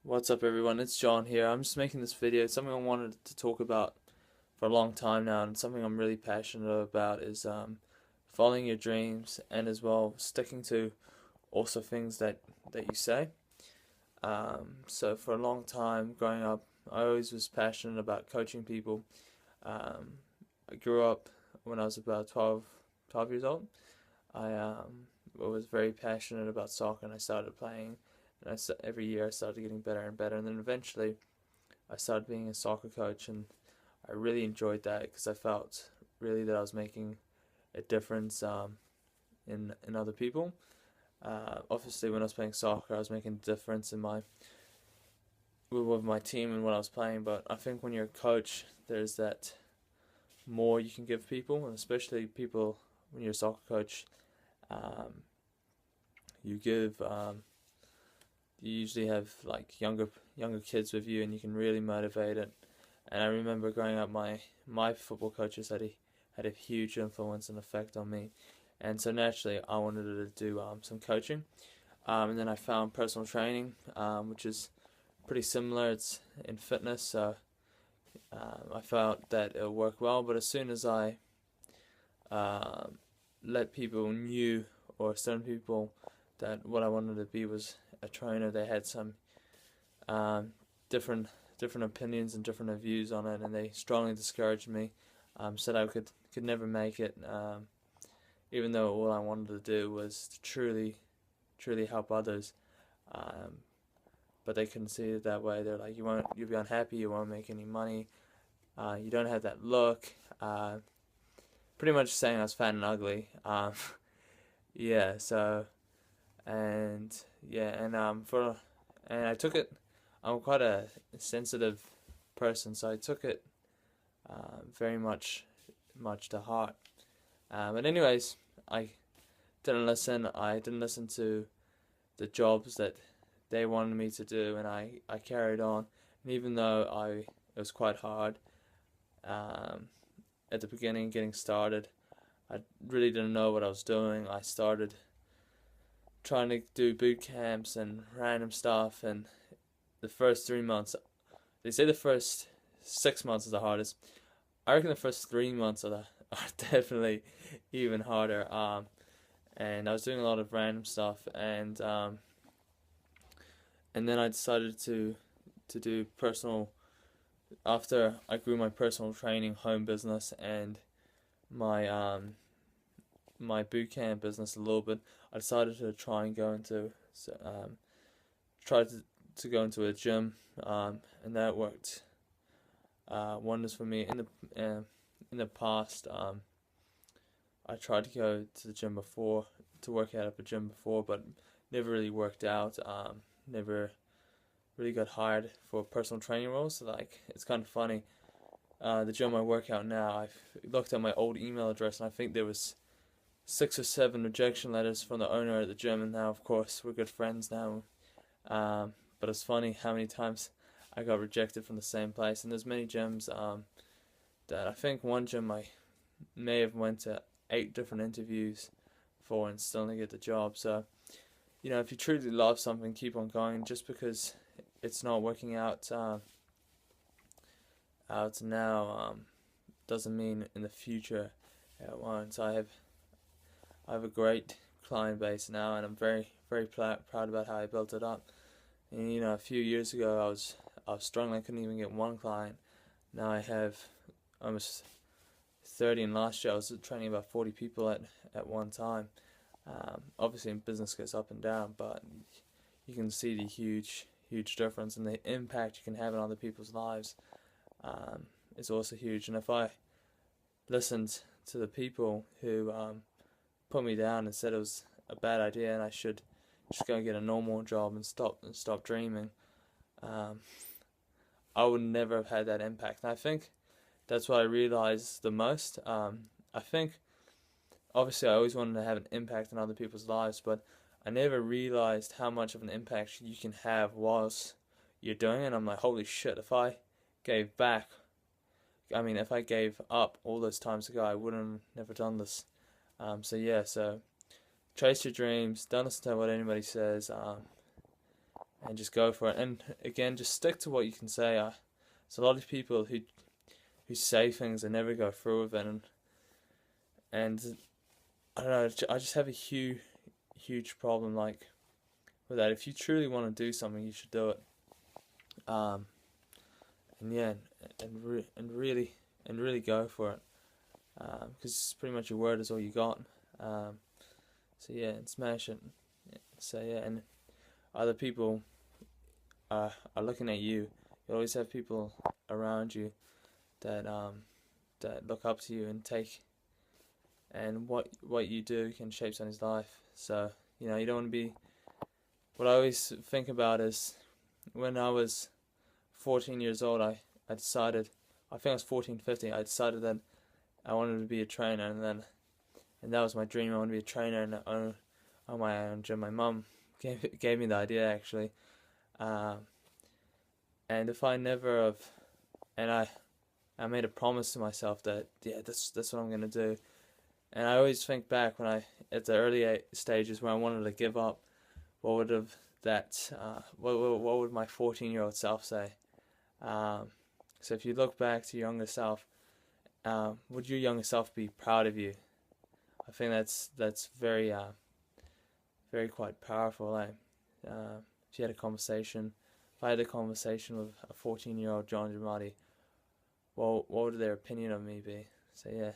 What's up everyone, it's John here. I'm just making this video. It's something I wanted to talk about for a long time now, and something I'm really passionate about is following your dreams, and as well sticking to also things that you say. So for a long time growing up, I always was passionate about coaching people. Um, I grew up when I was about 12 years old. I was very passionate about soccer, and I started playing. And every year I started getting better and better, and then eventually I started being a soccer coach, and I really enjoyed that because I felt really that I was making a difference in other people. Obviously, when I was playing soccer, I was making a difference in my with my team and what I was playing. But I think when you're a coach, there's that more you can give people, and especially people when you're a soccer coach, um, you give. You usually have like younger kids with you, and you can really motivate it. And I remember growing up, my football coaches had a huge influence and effect on me, and so naturally I wanted to do some coaching. And then I found personal training, which is pretty similar. It's in fitness, so I felt that it worked well. But as soon as I um, let people knew, or certain people, that what I wanted to be was a trainer, they had some um, different different opinions and different views on it, and they strongly discouraged me. Said I could never make it, even though all I wanted to do was to truly help others. Um, but they couldn't see it that way. They're like, you'll be unhappy, you won't make any money, you don't have that look. Pretty much saying I was fat and ugly. Yeah. So and yeah, and I took it. I'm quite a sensitive person, so I took it very much to heart. But anyways, I I didn't listen to the jobs that they wanted me to do, and I carried on. And even though it was quite hard um, at the beginning, getting started, I really didn't know what I was doing. I started trying to do boot camps and random stuff, and the first 3 months, they say the first 6 months is the hardest. I reckon the first 3 months are definitely even harder. And I was doing a lot of random stuff, and then I decided to do personal. After I grew my personal training home business and my my boot camp business a little bit, I decided to try and go into try to go into a gym, and that worked wonders for me. In the past, I tried to go to the gym before, to work out at a gym before, but never really worked out. Never really got hired for personal training roles. So like, it's kind of funny. The gym I work out now, I've looked at my old email address, and I think there was 6 or 7 rejection letters from the owner at the gym, and now of course we're good friends now. But it's funny how many times I got rejected from the same place, and there's many gyms that I think one gym I may have went to 8 different interviews for and still didn't get the job. So if you truly love something, keep on going. Just because it's not working out now, doesn't mean in the future it won't. So I have a great client base now, and I'm very proud about how I built it up. And a few years ago I was struggling. I couldn't even get one client. Now I have almost 30, and last year I was training about 40 people at one time. Obviously, in business goes up and down, but you can see the huge difference, and the impact you can have on other people's lives is also huge. And if I listened to the people who put me down and said it was a bad idea and I should just go and get a normal job and stop dreaming, um, I would never have had that impact. And I think that's what I realized the most. I think obviously I always wanted to have an impact on other people's lives, but I never realized how much of an impact you can have whilst you're doing it. I'm like, holy shit, if I gave back, if I gave up all those times ago, I wouldn't have never done this. So yeah, so chase your dreams, don't listen to what anybody says, and just go for it. And again, just stick to what you can say. There's a lot of people who say things and never go through with it, and I don't know. I just have a huge problem like with that. If you truly want to do something, you should do it. And yeah, and really go for it. Because pretty much your word is all you got. So yeah, and smash it. So yeah, and other people are looking at you. You always have people around you that look up to you and take, and what you do can shape someone's life. So you know, you don't want to be. What I always think about is when I was 14 years old, I decided, I think I was 14, 15, I decided that I wanted to be a trainer, and that was my dream. I wanted to be a trainer and own my own gym. My mum gave me the idea actually, and if I never have, and I made a promise to myself that that's what I'm gonna do, and I always think back when at the early stages when I wanted to give up, what would what would my 14-year-old self say? So if you look back to your younger self, would your younger self be proud of you? I think that's very quite powerful. If you had a conversation, if I had a conversation with a 14-year-old John Giamatti, what would their opinion of me be? So yeah.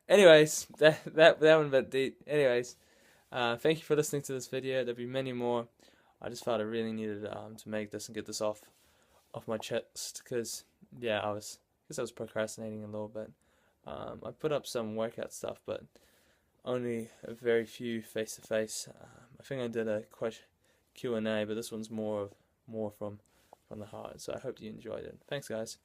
Anyways, that one a bit deep. Anyways, thank you for listening to this video. There'll be many more. I just felt I really needed to make this and get this off my chest, because yeah, I was procrastinating a little bit. I put up some workout stuff, but only a very few face to face. I think I did a Q&A, but this one's more from the heart. So I hope you enjoyed it. Thanks, guys.